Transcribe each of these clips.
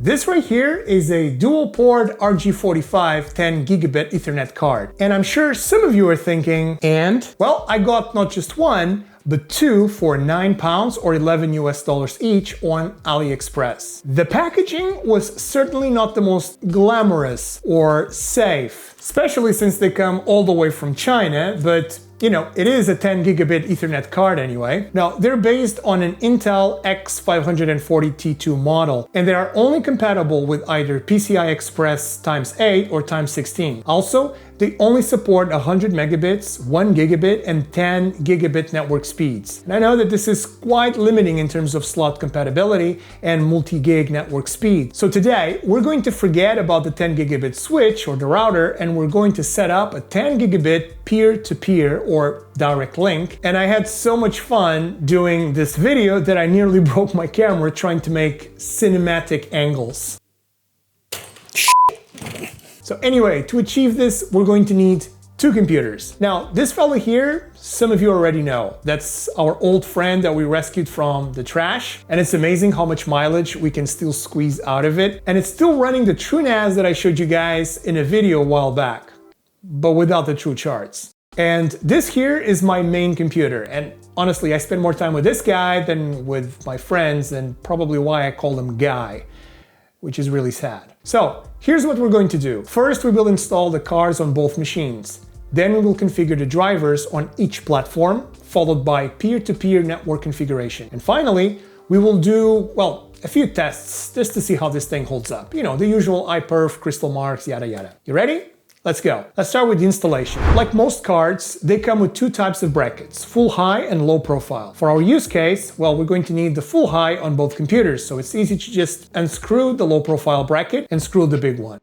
This right here is a dual-port RJ45 10 gigabit Ethernet card. And I'm sure some of you are thinking, and? Well, I got not just one, but two for £9 or $11 each on AliExpress. The packaging was certainly not the most glamorous or safe, especially since they come all the way from China, but you know, it is a 10 gigabit Ethernet card anyway. Now, they're based on an Intel X540-T2 model, and they are only compatible with either PCI Express x8 or x16. Also, they only support 100 megabits, 1 gigabit, and 10 gigabit network speeds. And I know that this is quite limiting in terms of slot compatibility and multi-gig network speed. So today, we're going to forget about the 10 gigabit switch or the router, and we're going to set up a 10 gigabit peer-to-peer or direct link. And I had so much fun doing this video that I nearly broke my camera trying to make cinematic angles. So anyway, to achieve this, we're going to need two computers. Now, this fellow here, some of you already know. That's our old friend that we rescued from the trash. And it's amazing how much mileage we can still squeeze out of it. And it's still running the TrueNas that I showed you guys in a video a while back, but without the true charts. And this here is my main computer. And honestly, I spend more time with this guy than with my friends, and probably why I call him Guy, which is really sad. So here's what we're going to do. First, we will install the cards on both machines. Then we will configure the drivers on each platform, followed by peer-to-peer network configuration. And finally, we will do, well, a few tests just to see how this thing holds up. You know, the usual iPerf, crystal marks, yada yada. You ready? Let's go. Let's start with the installation. Like most cards, they come with two types of brackets, full high and low profile. For our use case, well, we're going to need the full high on both computers, so it's easy to just unscrew the low profile bracket and screw the big one.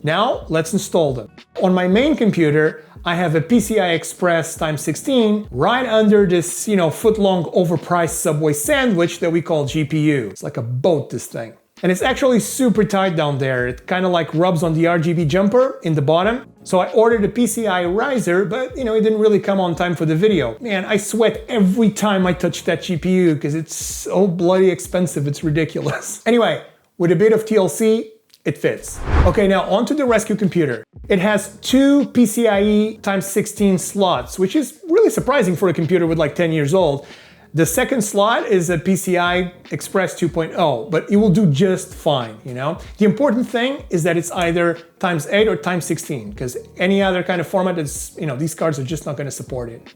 Now, let's install them. On my main computer, I have a PCI Express x16 right under this, foot-long overpriced Subway sandwich that we call GPU. It's like a boat, this thing. And it's actually super tight down there. It kind of like rubs on the RGB jumper in the bottom. So I ordered a PCI riser, but it didn't really come on time for the video. Man, I sweat every time I touch that GPU because it's so bloody expensive, it's ridiculous. Anyway, with a bit of TLC, it fits. Okay, now onto the rescue computer. It has two PCIe x16 slots, which is really surprising for a computer with like 10 years old. The second slot is a PCI Express 2.0, but it will do just fine, The important thing is that it's either x8 or x16, because any other kind of format is, these cards are just not going to support it.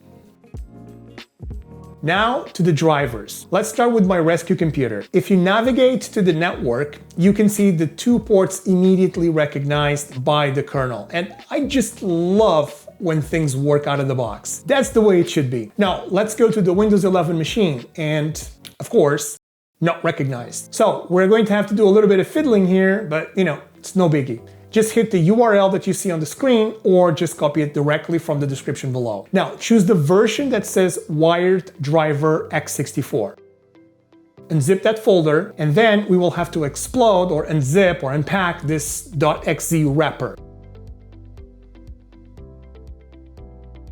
Now to the drivers. Let's start with my rescue computer. If you navigate to the network, you can see the two ports immediately recognized by the kernel. And I just love when things work out of the box. That's the way it should be. Now, let's go to the Windows 11 machine and, of course, not recognized. So we're going to have to do a little bit of fiddling here, but it's no biggie. Just hit the URL that you see on the screen or just copy it directly from the description below. Now, choose the version that says Wired Driver x64. Unzip that folder, and then we will have to explode or unzip or unpack this .exe wrapper.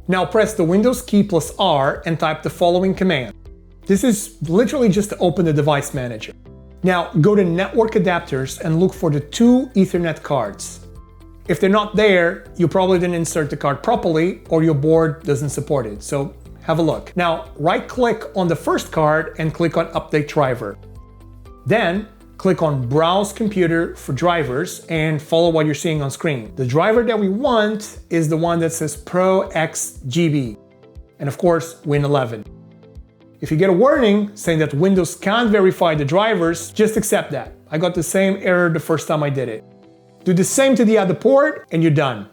Now press the Windows key plus R and type the following command. This is literally just to open the device manager. Now go to Network Adapters and look for the two Ethernet cards. If they're not there, you probably didn't insert the card properly or your board doesn't support it, so have a look. Now right-click on the first card and click on Update Driver. Then click on Browse Computer for drivers and follow what you're seeing on screen. The driver that we want is the one that says Pro XGB, and of course Win 11. If you get a warning saying that Windows can't verify the drivers, just accept that. I got the same error the first time I did it. Do the same to the other port and you're done.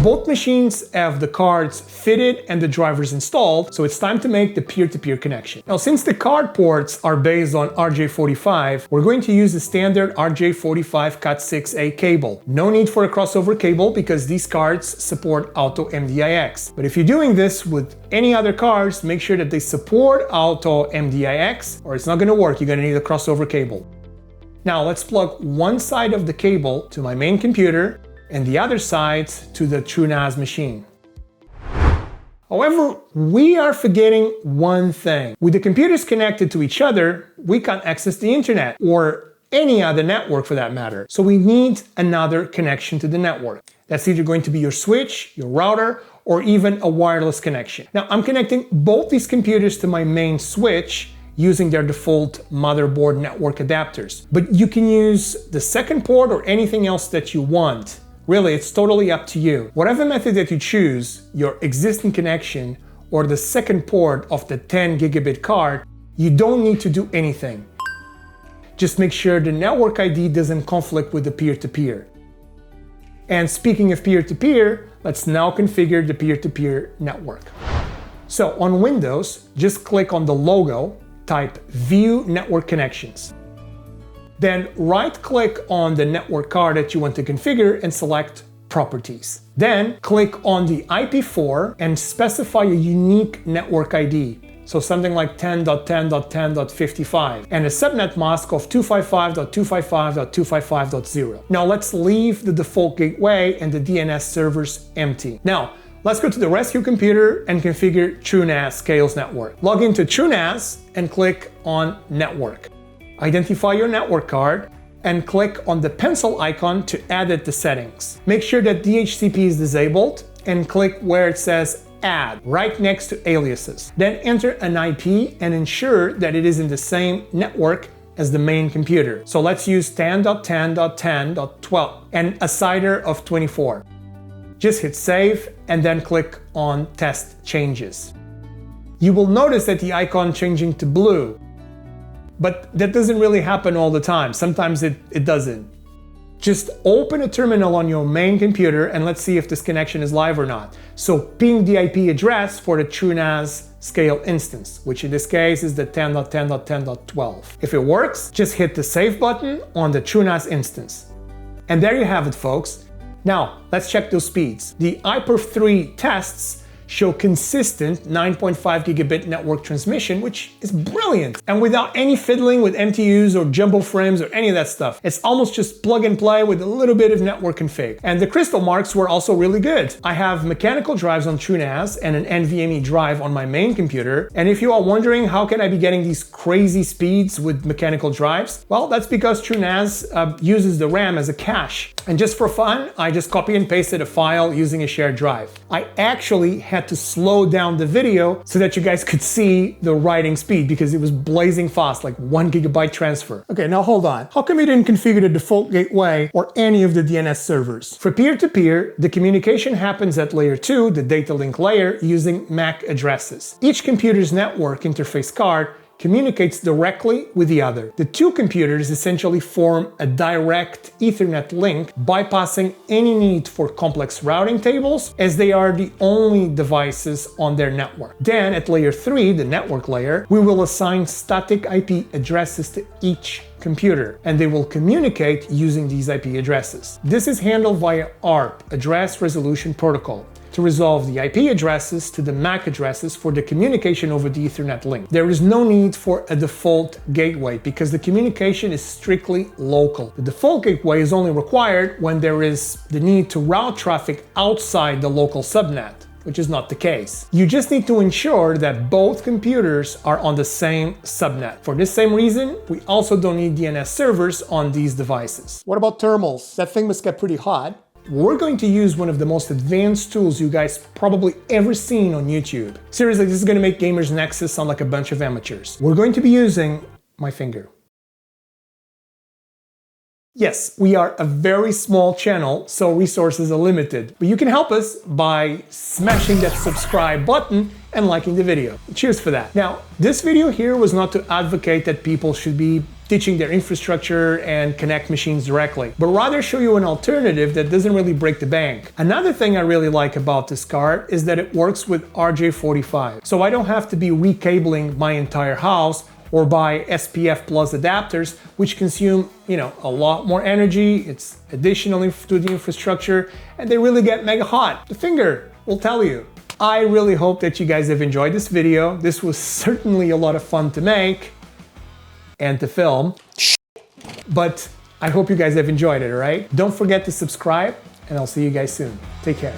Both machines have the cards fitted and the drivers installed, so it's time to make the peer-to-peer connection. Now, since the card ports are based on RJ45, we're going to use the standard RJ45 Cat6a cable. No need for a crossover cable because these cards support Auto MDIX. But if you're doing this with any other cards, make sure that they support Auto MDIX or it's not going to work. You're going to need a crossover cable. Now let's plug one side of the cable to my main computer and the other side to the TrueNas machine. However, we are forgetting one thing. With the computers connected to each other, we can't access the internet or any other network for that matter. So we need another connection to the network. That's either going to be your switch, your router, or even a wireless connection. Now I'm connecting both these computers to my main switch using their default motherboard network adapters. But you can use the second port or anything else that you want. Really, it's totally up to you. Whatever method that you choose, your existing connection or the second port of the 10 gigabit card, you don't need to do anything. Just make sure the network ID doesn't conflict with the peer-to-peer. And speaking of peer-to-peer, let's now configure the peer-to-peer network. So on Windows, just click on the logo, type View Network Connections. Then right-click on the network card that you want to configure and select Properties. Then click on the IP4 and specify a unique network ID. So something like 10.10.10.55 and a subnet mask of 255.255.255.0. Now let's leave the default gateway and the DNS servers empty. Now let's go to the rescue computer and configure TrueNas Scales Network. Log into TrueNas and click on Network. Identify your network card and click on the pencil icon to edit the settings. Make sure that DHCP is disabled and click where it says Add right next to aliases. Then enter an IP and ensure that it is in the same network as the main computer. So let's use 10.10.10.12 and a CIDR of 24. Just hit save and then click on Test Changes. You will notice that the icon changing to blue, but that doesn't really happen all the time. Sometimes it doesn't. Just open a terminal on your main computer and let's see if this connection is live or not. So ping the IP address for the TrueNas Scale instance, which in this case is the 10.10.10.12. If it works, just hit the save button on the TrueNas instance. And there you have it, folks. Now, let's check those speeds. The iPerf3 tests show consistent 9.5 gigabit network transmission, which is brilliant. And without any fiddling with MTUs or jumbo frames or any of that stuff. It's almost just plug and play with a little bit of network config. And the crystal marks were also really good. I have mechanical drives on TrueNas and an NVMe drive on my main computer. And if you are wondering how can I be getting these crazy speeds with mechanical drives, well, that's because TrueNas uses the RAM as a cache. And just for fun, I just copy and pasted a file using a shared drive. I actually had to slow down the video so that you guys could see the writing speed because it was blazing fast, like 1 gigabyte transfer. Okay, now hold on. How come you didn't configure the default gateway or any of the DNS servers? For peer-to-peer, the communication happens at layer 2, the data link layer, using MAC addresses. Each computer's network interface card communicates directly with the other. The two computers essentially form a direct Ethernet link, bypassing any need for complex routing tables, as they are the only devices on their network. Then at layer 3, the network layer, we will assign static IP addresses to each computer, and they will communicate using these IP addresses. This is handled via ARP, Address Resolution Protocol, to resolve the IP addresses to the MAC addresses for the communication over the Ethernet link. There is no need for a default gateway because the communication is strictly local. The default gateway is only required when there is the need to route traffic outside the local subnet, which is not the case. You just need to ensure that both computers are on the same subnet. For this same reason, we also don't need DNS servers on these devices. What about thermals? That thing must get pretty hot. We're going to use one of the most advanced tools you guys probably ever seen on YouTube. Seriously, this is going to make Gamers Nexus sound like a bunch of amateurs. We're going to be using my finger. Yes, we are a very small channel, so resources are limited, but you can help us by smashing that subscribe button and liking the video. Cheers for that. Now, this video here was not to advocate that people should be teaching their infrastructure and connect machines directly, but rather show you an alternative that doesn't really break the bank. Another thing I really like about this card is that it works with RJ45, so I don't have to be recabling my entire house or buy SPF plus adapters, which consume, a lot more energy. It's additional to the infrastructure, and they really get mega hot. The finger will tell you. I really hope that you guys have enjoyed this video. This was certainly a lot of fun to make and to film, but I hope you guys have enjoyed it, all right? Don't forget to subscribe, and I'll see you guys soon. Take care.